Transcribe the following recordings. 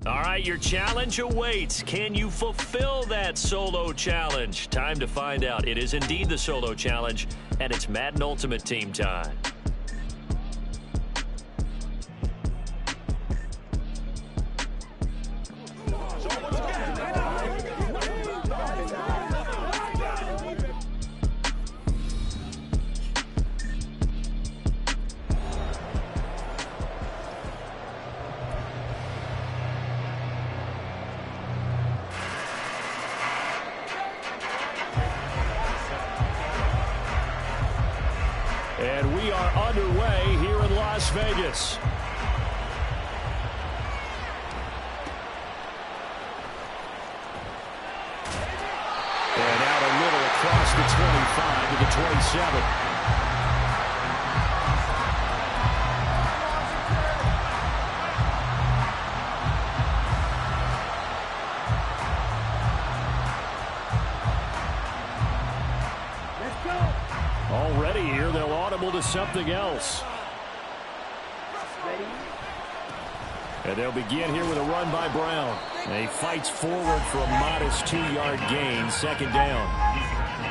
All right, your challenge awaits. Can you fulfill that solo challenge? Time to find out. It is indeed the solo challenge, and it's Madden Ultimate Team time. And we are underway here in Las Vegas. And out a little across the 25 to the 27. Already here, they'll audible to something else. And they'll begin here with a run by Brown. And he fights forward for a modest 2-yard gain, second down.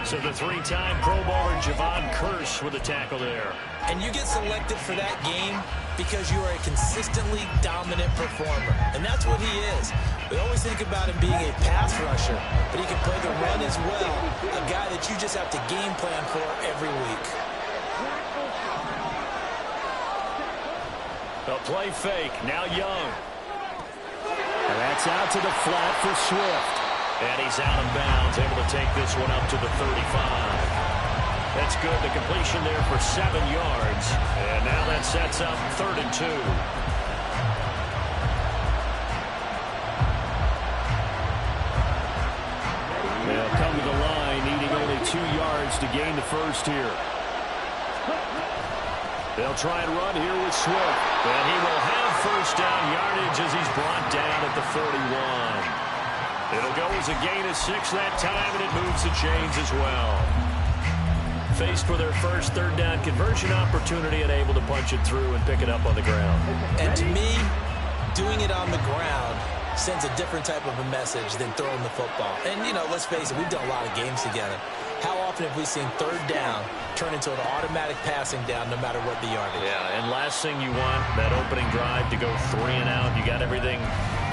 So the three-time Pro Bowler Javon Curse with a tackle there. And you get selected for that game because you are a consistently dominant performer. And that's what he is. We always think about him being a pass rusher, but he can play the run as well. A guy that you just have to game plan for every week. A play fake, now Young. And that's out to the flat for Swift. And he's out of bounds, able to take this one up to the 35. That's good. The completion there for 7 yards. And now that sets up 3rd and 2. They'll come to the line, needing only 2 yards to gain the first here. They'll try and run here with Swift. And he will have first down yardage as he's brought down at the 41. It'll go as a gain of 6 that time, and it moves the chains as well. Faced with their first 3rd down conversion opportunity and able to punch it through and pick it up on the ground. And to me, doing it on the ground sends a different type of a message than throwing the football. And, you know, let's face it, we've done a lot of games together. How often have we seen 3rd down turn into an automatic passing down no matter what the yardage? Yeah, and last thing you want, that opening drive to go 3 and out. You got everything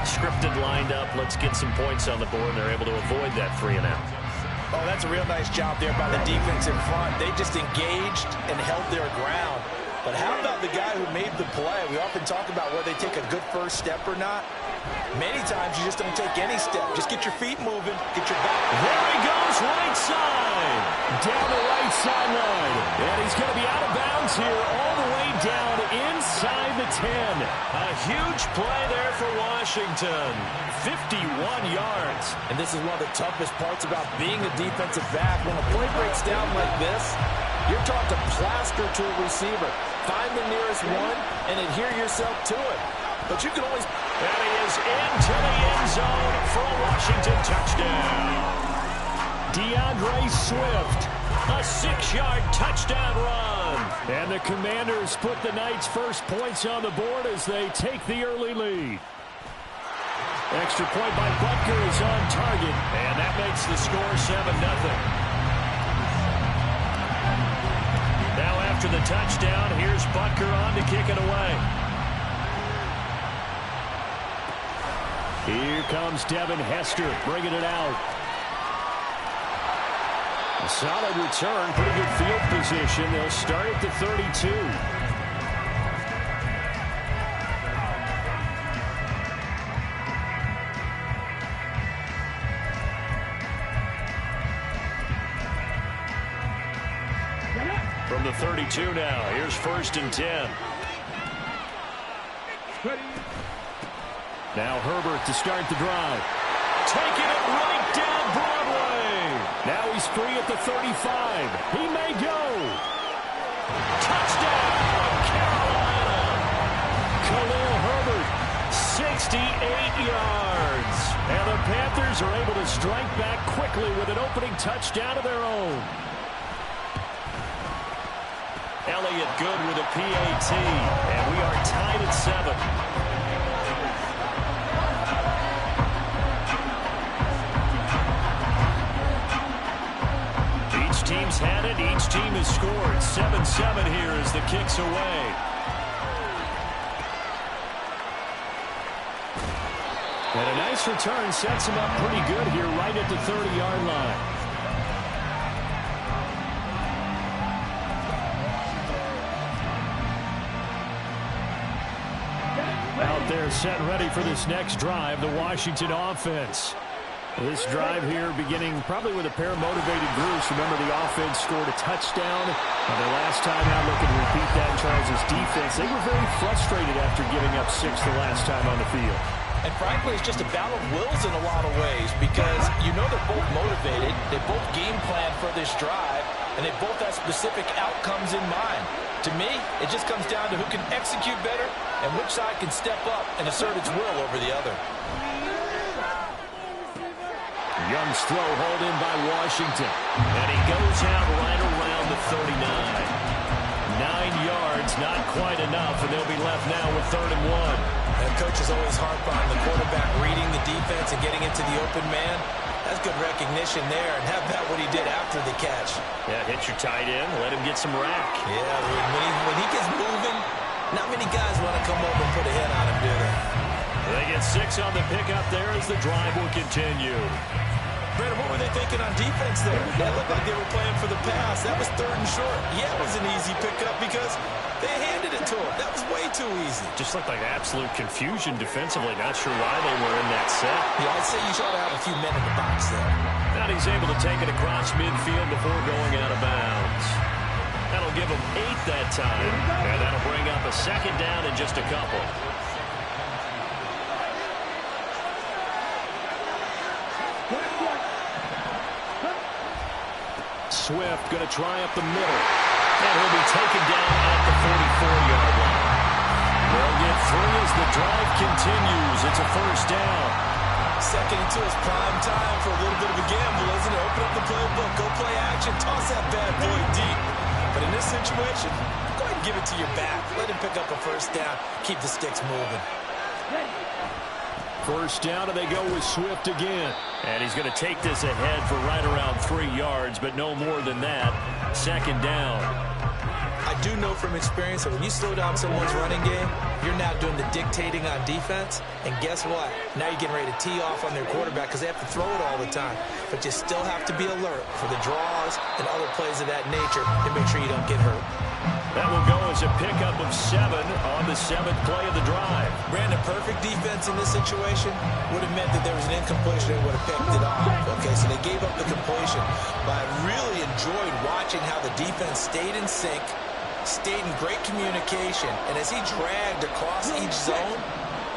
scripted, lined up. Let's get some points on the board, and they're able to avoid that 3 and out. Oh, that's a real nice job there by the defense in front. They just engaged and held their ground. But how about the guy who made the play? We often talk about whether they take a good first step or not. Many times you just don't take any step. Just get your feet moving, get your back. There he goes, right side. Down the right sideline. And he's going to be out of bounds here all the way down inside the 10. A huge play there for Washington. 51 yards. And this is one of the toughest parts about being a defensive back. When a play breaks down like this, you're taught to plaster to a receiver. Find the nearest one and adhere yourself to it. But you can always... And he is into the end zone for a Washington touchdown. DeAndre Swift, a 6-yard touchdown run. And the Commanders put the Knights' first points on the board as they take the early lead. Extra point by Butker is on target, and that makes the score 7-0. Now after the touchdown, here's Butker on to kick it away. Here comes Devin Hester bringing it out. A solid return, pretty good field position. They'll start at the 32. From the 32 now, here's 1st and 10. Now Herbert to start the drive. Taking it right down Broadway. Now he's free at the 35. He may go. Touchdown, Carolina. Khalil Herbert, 68 yards. And the Panthers are able to strike back quickly with an opening touchdown of their own. Elliott good with a PAT. And we are tied at 7. 7 here as the kick's away. And a nice return sets him up pretty good here right at the 30-yard line. Out there set ready for this next drive, the Washington offense. This drive here beginning probably with a pair of motivated groups. Remember, the offense scored a touchdown on their last time out. Looking to repeat that in Charles' defense. They were very frustrated after giving up 6 the last time on the field. And frankly, it's just a battle of wills in a lot of ways because you know they're both motivated. They both game plan for this drive, and they both have specific outcomes in mind. To me, it just comes down to who can execute better and which side can step up and assert its will over the other. Young's throw hauled in by Washington. And he goes out right around the 39. 9 yards, not quite enough, and they'll be left now with 3rd and 1. And coaches always harp on the quarterback reading the defense and getting into the open man. That's good recognition there, and how about what he did after the catch? Yeah, hit your tight end, let him get some rack. Yeah, when he gets moving, not many guys want to come over and put a hit on him, do they? They get 6 on the pickup there as the drive will continue. Brandon, what were they thinking on defense there? They looked like they were playing for the pass. That was 3rd and short. Yeah, it was an easy pickup because they handed it to him. That was way too easy. Just looked like absolute confusion defensively. Not sure why they were in that set. Yeah, I'd say you ought to have a few men in the box there. Now he's able to take it across midfield before going out of bounds. That'll give him 8 that time. And that'll bring up a 2nd down in just a couple. Swift going to try up the middle. And he'll be taken down at the 44-yard line. They'll get 3 as the drive continues. It's a 1st down. 2nd and 2 is prime time for a little bit of a gamble, isn't it? Open up the playbook, go play action, toss that bad boy deep. But in this situation, go ahead and give it to your back. Let him pick up a 1st down. Keep the sticks moving. 1st down, and they go with Swift again. And he's going to take this ahead for right around 3 yards, but no more than that. 2nd down. I do know from experience that when you slow down someone's running game, you're now doing the dictating on defense. And guess what? Now you're getting ready to tee off on their quarterback because they have to throw it all the time. But you still have to be alert for the draws and other plays of that nature to make sure you don't get hurt. That will go as a pickup of 7 on the 7th play of the drive. Brandon, perfect defense in this situation would have meant that there was an incompletion. They would have picked it off. Okay, so they gave up the completion. But I really enjoyed watching how the defense stayed in sync, stayed in great communication. And as he dragged across each zone,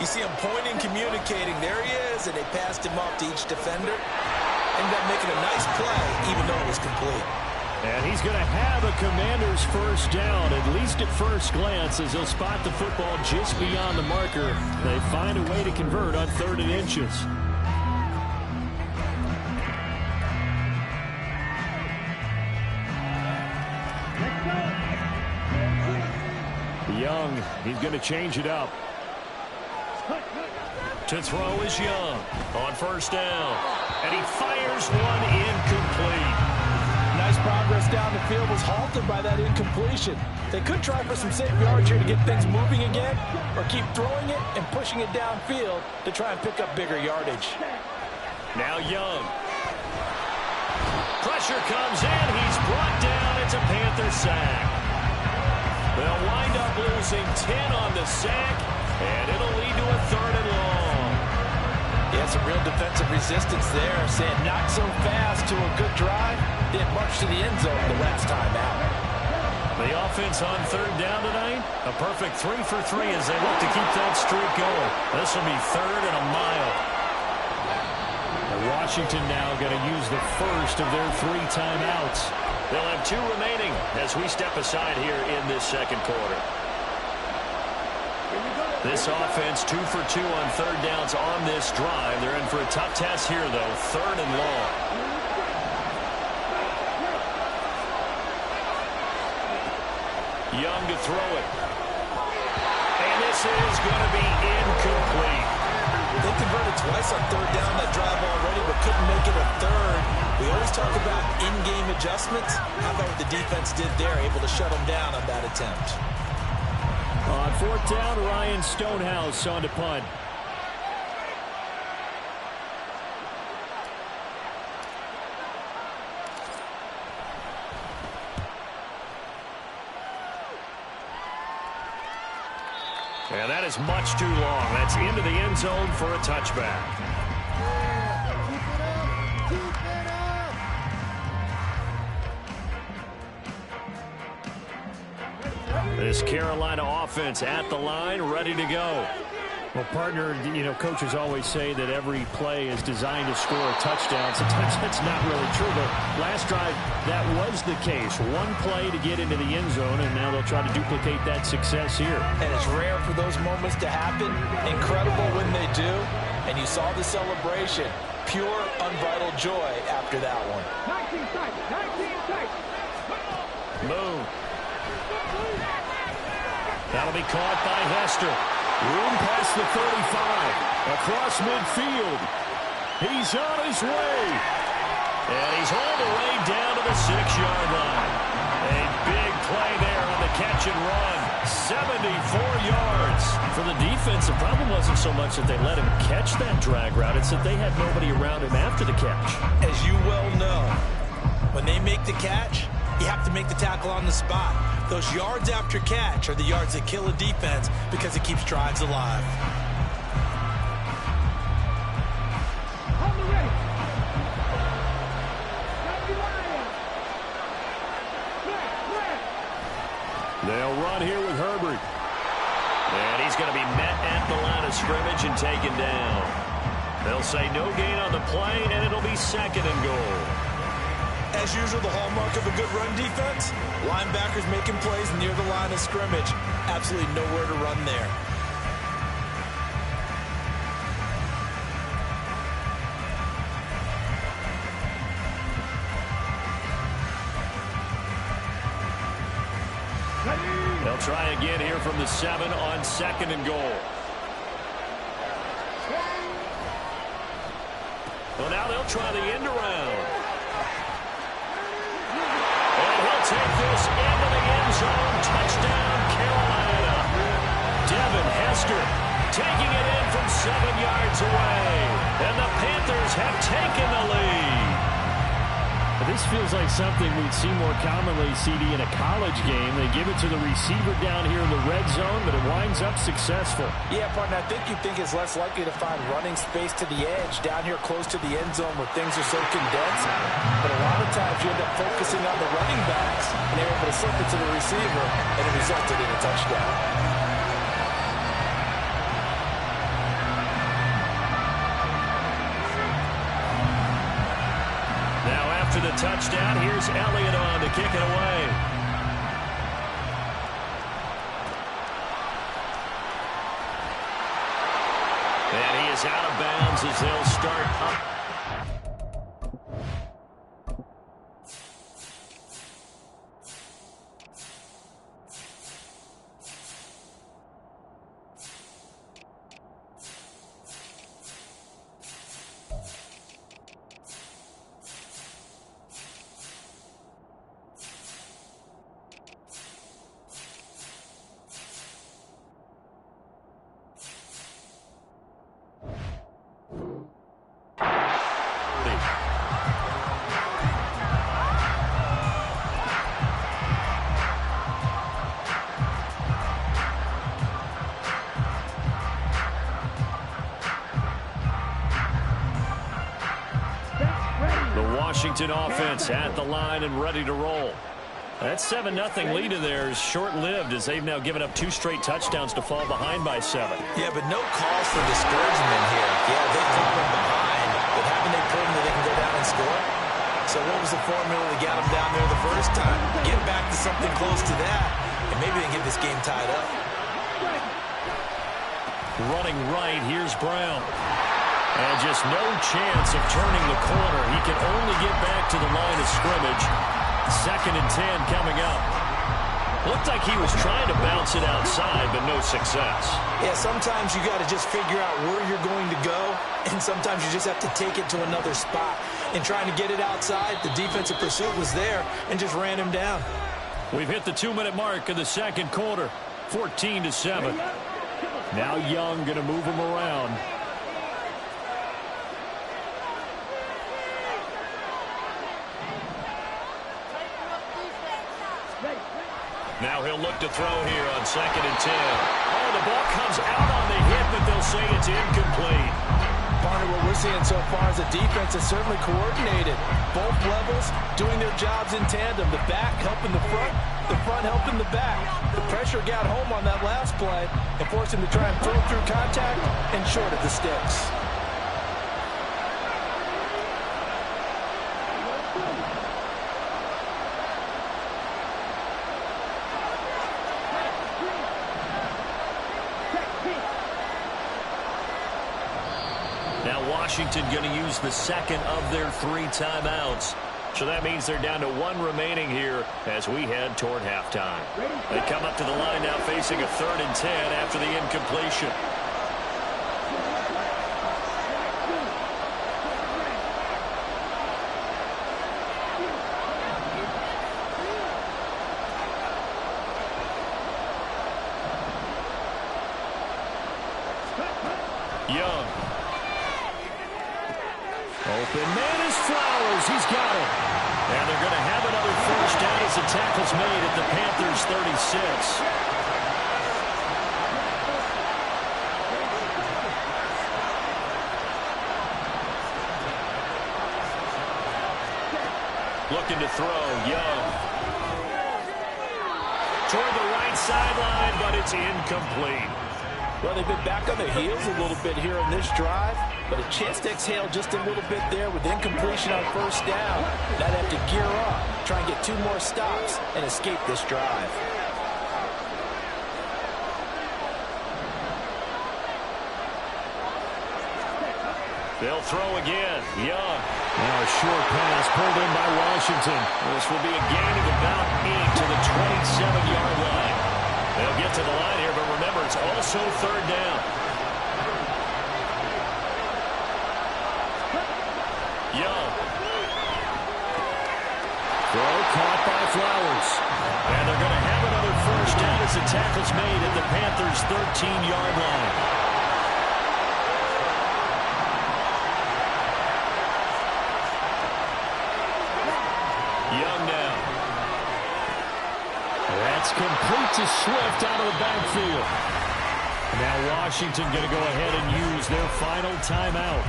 you see him pointing, communicating. There he is, and they passed him off to each defender. Ended up making a nice play, even though it was complete. And he's going to have a Commander's 1st down, at least at first glance, as he'll spot the football just beyond the marker. They find a way to convert on 3rd and inches. Young, he's going to change it up. To throw is Young on 1st down. And he fires one incomplete. Nice progress down the field, was halted by that incompletion. They could try for some safe yards here to get things moving again, or keep throwing it and pushing it downfield to try and pick up bigger yardage. Now Young. Pressure comes in. He's brought down. It's a Panther sack. They'll wind up losing 10 on the sack, and it'll lead to a 3rd and long. Yeah, some real defensive resistance there, saying not so fast to a good drive. Didn't march to the end zone the last time out. The offense on 3rd down tonight, a perfect 3 for 3 as they look to keep that streak going. This will be 3rd and a mile. Washington now going to use the first of their 3 timeouts. They'll have 2 remaining as we step aside here in this 2nd quarter. This offense 2 for 2 on 3rd downs on this drive. They're in for a tough test here, though. 3rd and long. Young to throw it. And this is going to be incomplete. They converted twice on 3rd down that drive already, but couldn't make it a 3rd. We always talk about in-game adjustments. How about what the defense did there, able to shut them down on that attempt? On fourth down, Ryan Stonehouse on to punt. And that is much too long. That's into the end zone for a touchback. This Carolina offense at the line, ready to go. Well, partner, coaches always say that every play is designed to score a touchdown. Sometimes that's not really true, but last drive, that was the case. One play to get into the end zone, and now they'll try to duplicate that success here. And it's rare for those moments to happen. Incredible when they do. And you saw the celebration. Pure, unbridled joy after that one. 19 sight, 19 sight. Boom. That'll be caught by Hester. Room past the 35. Across midfield. He's on his way. And he's all the way down to the 6-yard line. A big play there on the catch and run. 74 yards. For the defense, the problem wasn't so much that they let him catch that drag route. It's that they had nobody around him after the catch. As you well know, when they make the catch, you have to make the tackle on the spot. Those yards after catch are the yards that kill a defense because it keeps drives alive. On the ready. They'll run here with Herbert. And he's going to be met at the line of scrimmage and taken down. They'll say no gain on the play, and it'll be 2nd and goal. As usual, the hallmark of a good run defense, linebackers making plays near the line of scrimmage. Absolutely nowhere to run there. They'll try again here from the 7 on 2nd and goal. Well, now they'll try the end around. And he'll take this into the end zone. Touchdown, Carolina. Devin Hester taking it in from 7 yards away. And the Panthers have taken the lead. This feels like something we'd see more commonly, CD, in a college game. They give it to the receiver down here in the red zone, but it winds up successful. Yeah, partner, I think you'd think it's less likely to find running space to the edge down here close to the end zone where things are so condensed. But a lot of times you end up focusing on the running backs, and they're able to slip it to the receiver, and it resulted in a touchdown. After the touchdown, here's Elliott on to kick it away. And he is out of bounds as they'll start up. Washington offense at the line and ready to roll. That 7-0 lead of theirs short-lived as they've now given up 2 straight touchdowns to fall behind by 7. Yeah, but no cause for discouragement here. Yeah, they've fallen behind, but haven't they proven that they can go down and score? So what was the formula that got them down there the first time? Get back to something close to that, and maybe they can get this game tied up. Running right, here's Brown. And just no chance of turning the corner. He can only get back to the line of scrimmage. 2nd and 10 coming up. Looked like he was trying to bounce it outside, but no success. Yeah, sometimes you got to just figure out where you're going to go, and sometimes you just have to take it to another spot. And trying to get it outside, the defensive pursuit was there and just ran him down. We've hit the 2-minute mark of the second quarter, 14-7. Now Young going to move him around. Now he'll look to throw here on 2nd and 10. Oh, the ball comes out on the hit, but they'll say it's incomplete. Partner, what we're seeing so far is the defense is certainly coordinated. Both levels doing their jobs in tandem. The back helping the front helping the back. The pressure got home on that last play and forced him to try and throw through contact and short of the sticks. Washington going to use the second of their 3 timeouts. So that means they're down to 1 remaining here as we head toward halftime. They come up to the line now facing a 3rd and 10 after the incompletion. Young. Open man is Flowers. He's got it. And they're going to have another first down as the tackle's made at the Panthers' 36. Looking to throw, Young. Toward the right sideline, but it's incomplete. Well, they've been back on their heels a little bit here on this drive, but a chance to exhale just a little bit there with incompletion on first down. Now they have to gear up, try and get 2 more stops, and escape this drive. They'll throw again. Young. Now a short pass pulled in by Washington. This will be a gain of about 8 to the 27-yard line. They'll get to the line here, but remember, it's also 3rd down. Young. Throw caught by Flowers. And they're going to have another first down as the tackle's made at the Panthers' 13-yard line. Young now. That's complete to Swift out of the backfield. Now Washington going to go ahead and use their final timeout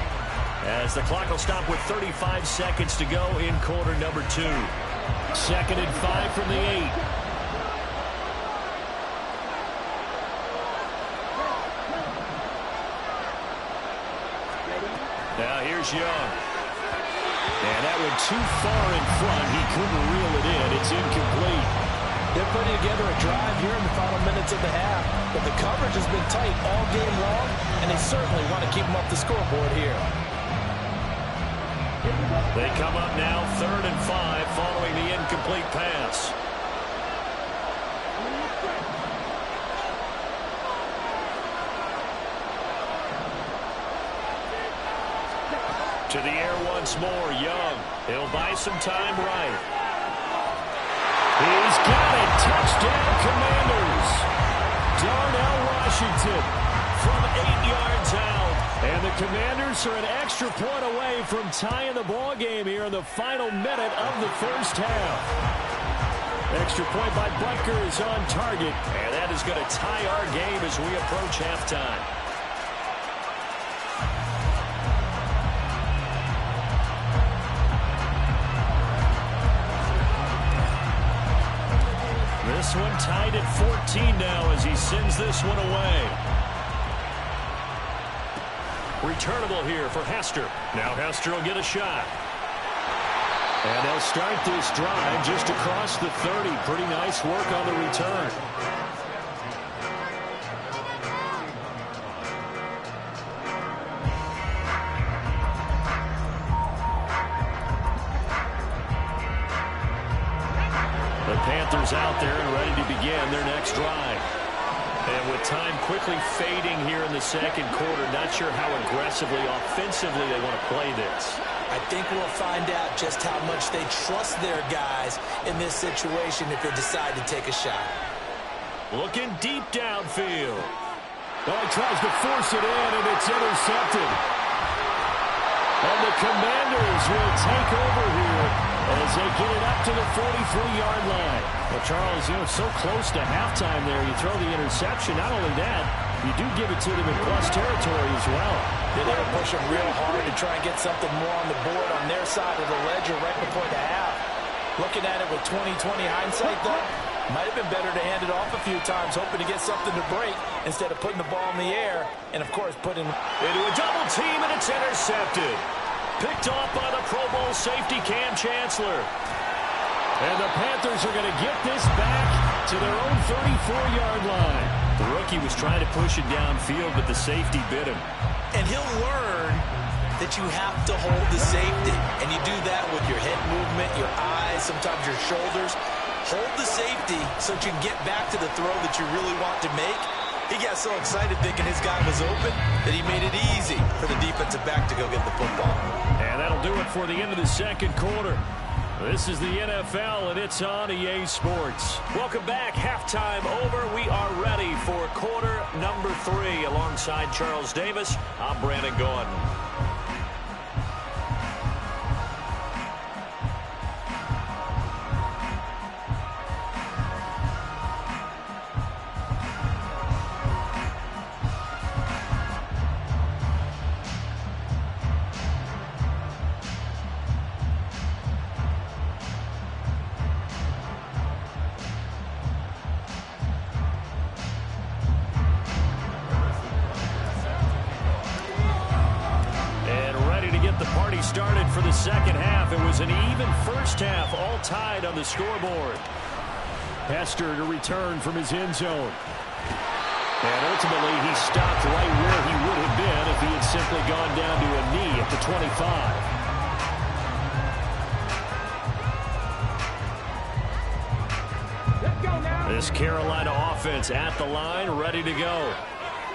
as the clock will stop with 35 seconds to go in quarter number 2. 2nd and 5 from the 8. Now here's Young. And that went too far in front. He couldn't reel it in. It's incomplete. They're putting together a drive here in the final minutes of the half, but the coverage has been tight all game long, and they certainly want to keep them up the scoreboard here. They come up now 3rd and 5 following the incomplete pass. To the air once more, Young. He'll buy some time right. He's got it. Touchdown, Commanders. Darnell Washington from 8 yards out. And the Commanders are an extra point away from tying the ball game here in the final minute of the first half. Extra point by Butker is on target. And that is going to tie our game as we approach halftime. This one tied at 14 now as he sends this one away. Returnable here for Hester. Now Hester will get a shot. And they'll start this drive just across the 30. Pretty nice work on the return. The Panthers out there and ready to begin their next drive. And with time quickly fading here in the second quarter, not sure how aggressively, offensively they want to play this. I think we'll find out just how much they trust their guys in this situation if they decide to take a shot. Looking deep downfield. Oh, he tries to force it in, and it's intercepted. And the Commanders will take over here as they get it up to the 43-yard line. Well, Charles, so close to halftime there. You throw the interception. Not only that, you do give it to them in plus territory as well. They were pushing real hard to try and get something more on the board on their side of the ledger right before the half. Looking at it with 20/20 hindsight, though, might have been better to hand it off a few times, hoping to get something to break instead of putting the ball in the air and, of course, putting into a double team, and it's intercepted. Picked off by the Pro Bowl safety Cam Chancellor. And the Panthers are going to get this back to their own 34-yard line. The rookie was trying to push it downfield, but the safety bit him. And he'll learn that you have to hold the safety. And you do that with your head movement, your eyes, sometimes your shoulders. Hold the safety so that you can get back to the throw that you really want to make. He got so excited thinking his guy was open that he made it easy for the defensive back to go get the football. And that'll do it for the end of the second quarter. This is the NFL, and it's on EA Sports. Welcome back. Halftime over. We are ready for quarter number 3. Alongside Charles Davis, I'm Brandon Gordon. Started for the second half. It was an even first half, all tied on the scoreboard. Hester to return from his end zone. And ultimately, he stopped right where he would have been if he had simply gone down to a knee at the 25. This Carolina offense at the line, ready to go.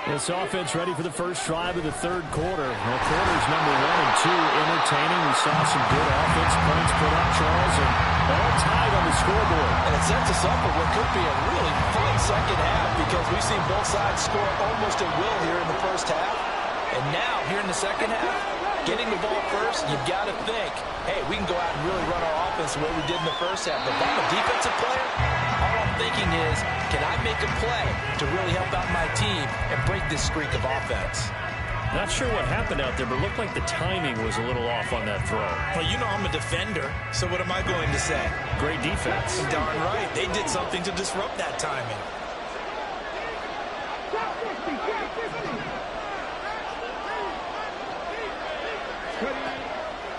This offense ready for the first drive of the third quarter. Well, quarters number 1 and 2 entertaining. We saw some good offense points put up, Charles, and all tied on the scoreboard. And it sets us up for what could be a really fun second half because we've seen both sides score almost at will here in the first half. And now, here in the second half, getting the ball first, you've got to think, hey, we can go out and really run our offense the way we did in the first half. But if I'm a defensive player, all I'm thinking is, can I make a play to really help out my team and break this streak of offense? Not sure what happened out there, but it looked like the timing was a little off on that throw. Well, you know I'm a defender, so what am I going to say? Great defense. Darn right. They did something to disrupt that timing.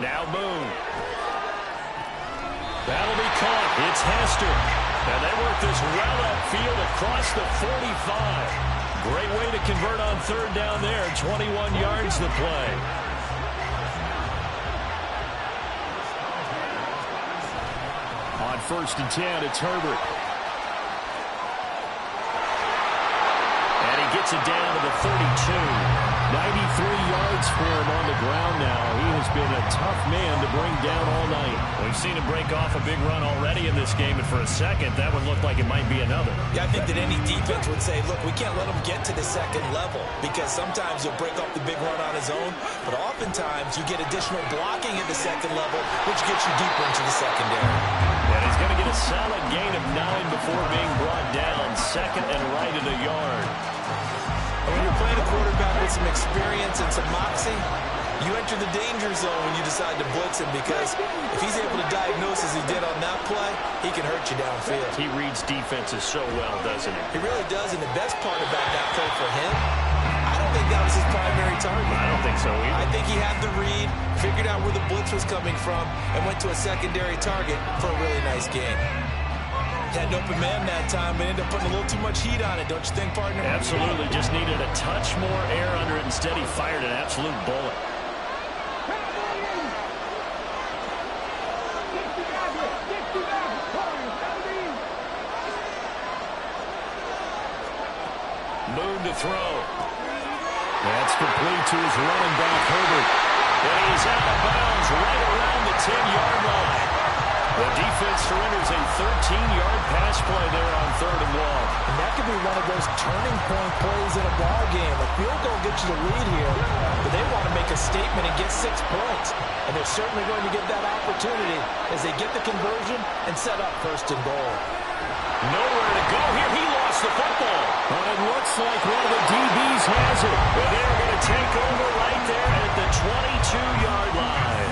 Now Boone. That'll be caught. It's Hester. And they work this well upfield across the 45. Great way to convert on third down there. 21 yards to play. On 1st and 10, it's Herbert. And he gets it down to the 32. 93 yards for him on the ground now. He has been a tough man to bring down all night. We've seen him break off a big run already in this game, and for a second, that would look like it might be another. Yeah, I think that any defense would say, look, we can't let him get to the second level because sometimes he'll break off the big run on his own, but oftentimes you get additional blocking at the second level, which gets you deeper into the secondary. And he's going to get a solid gain of 9 before being brought down. Second and right at a yard. When you're playing a quarterback with some experience and some moxie, you enter the danger zone when you decide to blitz him because if he's able to diagnose as he did on that play, he can hurt you downfield. He reads defenses so well, doesn't he? He really does, and the best part about that play for him, I don't think that was his primary target. I don't think so either. I think he had the read, figured out where the blitz was coming from, and went to a secondary target for a really nice gain. Had an open man that time, but ended up putting a little too much heat on it, don't you think, partner? Absolutely. Just needed a touch more air under it. Instead, he fired an absolute bullet. Moon to throw. That's complete to his running back, Herbert. And he's out of bounds right around the 10-yard line. The defense surrenders a 13-yard pass play there on 3rd and long. And that could be one of those turning point plays in a ball game. A field goal gets you the lead here, but they want to make a statement and get 6 points. And they're certainly going to get that opportunity as they get the conversion and set up 1st and goal. Nowhere to go here. He lost the football. But it looks like one of the DBs has it. But they're going to take over right there at the 22-yard line.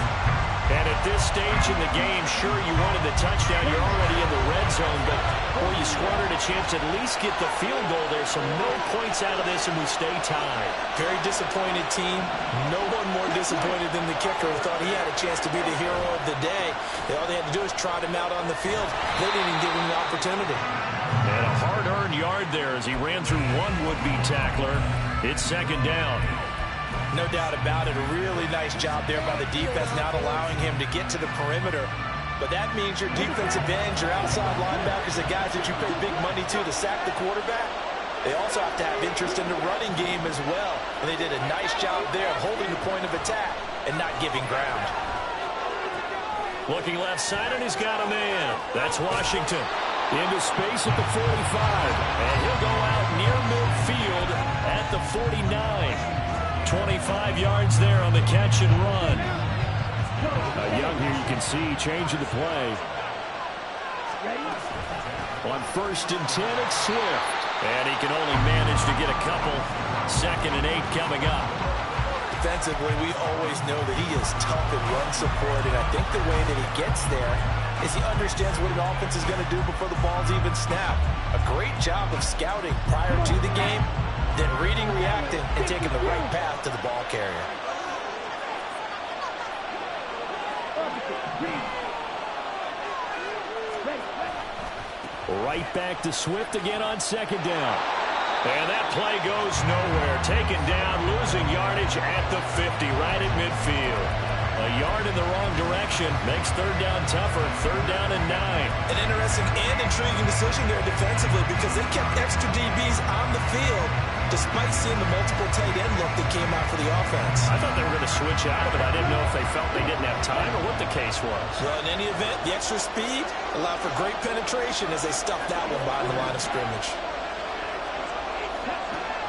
And at this stage in the game, sure, you wanted the touchdown. You're already in the red zone, but, boy, you squandered a chance to at least get the field goal there. So no points out of this, and we stay tied. Very disappointed team. No one more disappointed than the kicker who thought he had a chance to be the hero of the day. All they had to do was trot him out on the field. They didn't even give him the opportunity. And a hard-earned yard there as he ran through one would-be tackler. It's 2nd down. No doubt about it. A really nice job there by the defense, not allowing him to get to the perimeter. But that means your defensive ends, your outside linebackers, the guys that you pay big money to sack the quarterback, they also have to have interest in the running game as well. And they did a nice job there of holding the point of attack and not giving ground. Looking left side, and he's got a man. That's Washington. Into space at the 45. And he'll go out near midfield at the 49. 25 yards there on the catch and run. Young here, you can see changing the play. On 1st and 10, it's Swift. And he can only manage to get a couple. 2nd and 8 coming up. Defensively, we always know that he is tough in run support, and I think the way that he gets there is he understands what an offense is going to do before the ball's even snapped. A great job of scouting prior to the game, then reading, reacting, and taking the right path to the ball carrier. Right back to Swift again on 2nd down. And that play goes nowhere. Taken down, losing yardage at the 50, right at midfield. A yard in the wrong direction makes 3rd down tougher. 3rd down and 9. An interesting and intriguing decision there defensively because they kept extra DBs on the field despite seeing the multiple tight end look that came out for the offense. I thought they were going to switch out of it. I didn't know if they felt they didn't have time or what the case was. Well, in any event, the extra speed allowed for great penetration as they stuffed that one behind the line of scrimmage.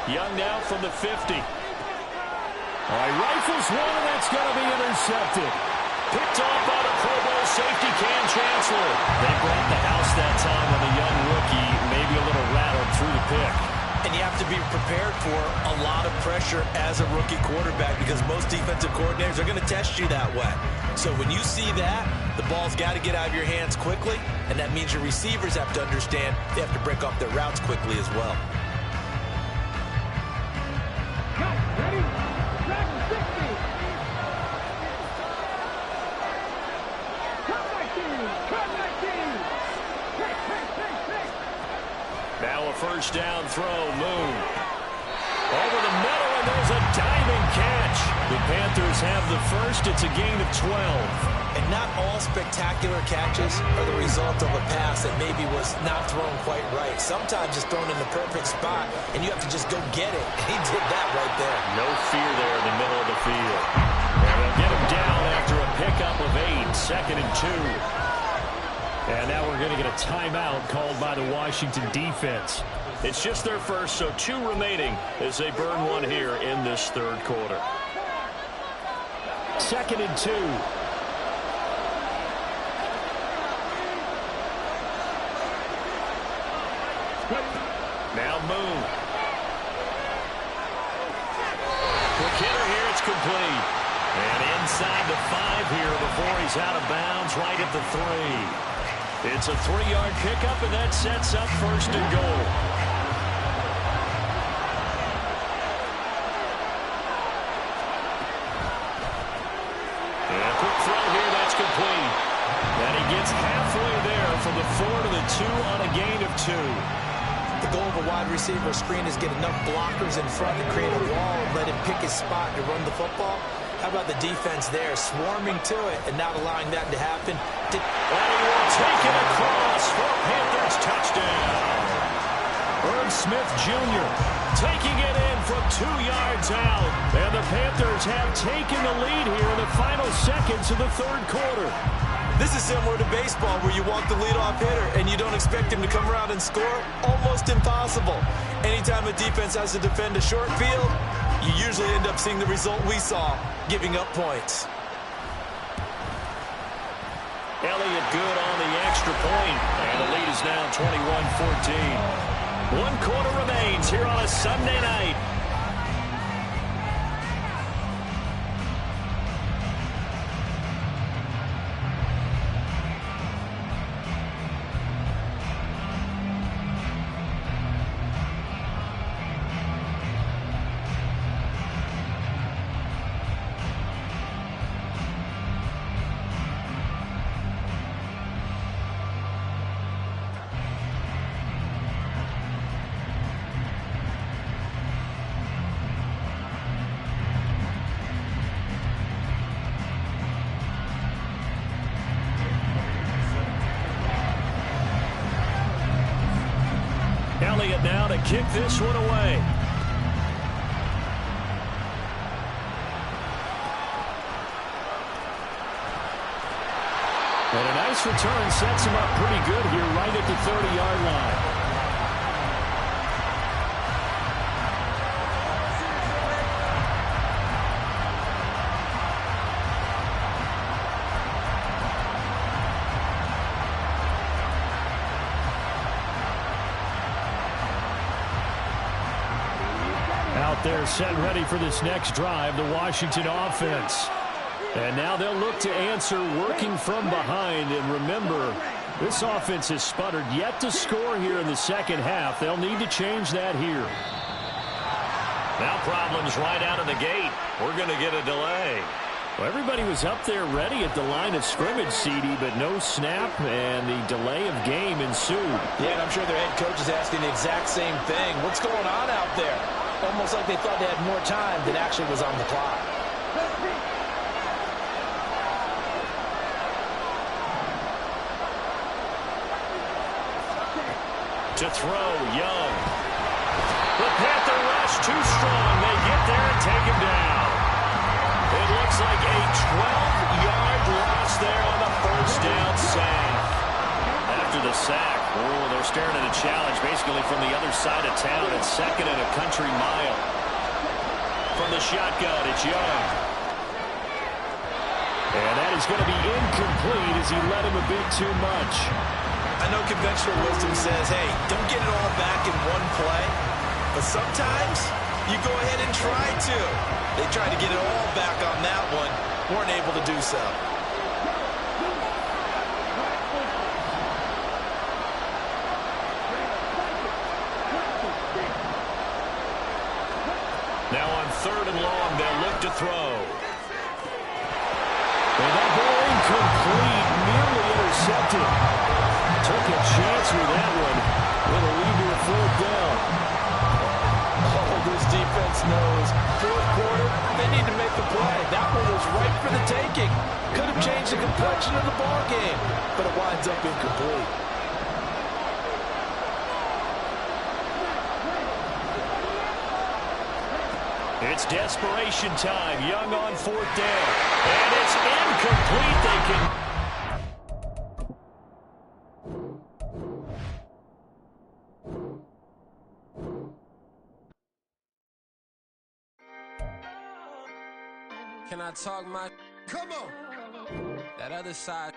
Young now from the 50. All right, rifles one, and that's going to be intercepted. Picked off by the Pro Bowl safety Cam Chancellor. They brought the house that time on the young rookie, maybe a little rattled through the pick. And you have to be prepared for a lot of pressure as a rookie quarterback because most defensive coordinators are going to test you that way. So when you see that, the ball's got to get out of your hands quickly, and that means your receivers have to understand they have to break off their routes quickly as well. Ready? Track 60. Cut 19. Cut 19. Hey. Now a 1st down throw. Moon. Over the middle, and there's a diving catch. The Panthers have the first. It's a gain of 12. And not all spectacular catches are the result of a pass that maybe was not thrown quite right. Sometimes it's thrown in the perfect spot, and you have to just go get it. And he did that right there. No fear there in the middle of the field. And they'll get him down after a pickup of 8. 2nd and 2. And now we're going to get a timeout called by the Washington defense. It's just their first, so 2 remaining as they burn one here in this 3rd quarter. 2nd and 2. Now Moon. Quick hitter here, it's complete. And inside the 5 here before he's out of bounds, right at the 3. It's a 3-yard pickup, and that sets up 1st and goal. And a quick throw here, that's complete. And he gets halfway there from the 4 to the 2 on a gain of 2. The goal of a wide receiver screen is get enough blockers in front to create a wall and let him pick his spot to run the football. How about the defense there, swarming to it and not allowing that to happen? And he will take it across for Panthers touchdown. Irv Smith Jr. taking it in from 2 yards out. And the Panthers have taken the lead here in the final seconds of the third quarter. This is similar to baseball where you walk the leadoff hitter and you don't expect him to come around and score. Almost impossible. Anytime a defense has to defend a short field, you usually end up seeing the result we saw, giving up points. Elliott good on the extra point, and the lead is now 21-14. 1 quarter remains here on a Sunday night. Elliott now to kick this one away. And a nice return sets him up pretty good here right at the 30-yard line. They're set ready for this next drive, the Washington offense. And now they'll look to answer working from behind. And remember, this offense has sputtered yet to score here in the second half. They'll need to change that here. Now problems right out of the gate. We're going to get a delay. Well, everybody was up there ready at the line of scrimmage, CD, but no snap, and the delay of game ensued. Yeah, and I'm sure their head coach is asking the exact same thing. What's going on out there? Almost like they thought they had more time than actually was on the clock. To throw, Young. The Panther rush too strong. They get there and take him down. It looks like a 12-yard loss there on the first down sack. After the sack, they're staring at a challenge basically from the other side of town at 2nd and a country mile. From the shotgun, it's Young. And that is going to be incomplete as he led him a bit too much. I know conventional wisdom says, hey, don't get it all back in one play. But sometimes you go ahead and try to. They tried to get it all back on that one. Weren't able to do so. Now on 3rd and long, they'll look to throw. And that ball incomplete, nearly intercepted. Took a chance with that one. It'll lead to a 4th down. Oh, this defense knows. 4th quarter, they need to make the play. That one was right for the taking. Could have changed the complexion of the ball game, but it winds up incomplete. It's desperation time. Young on 4th down. And it's incomplete. They can... Can I talk my... Come on! That other side...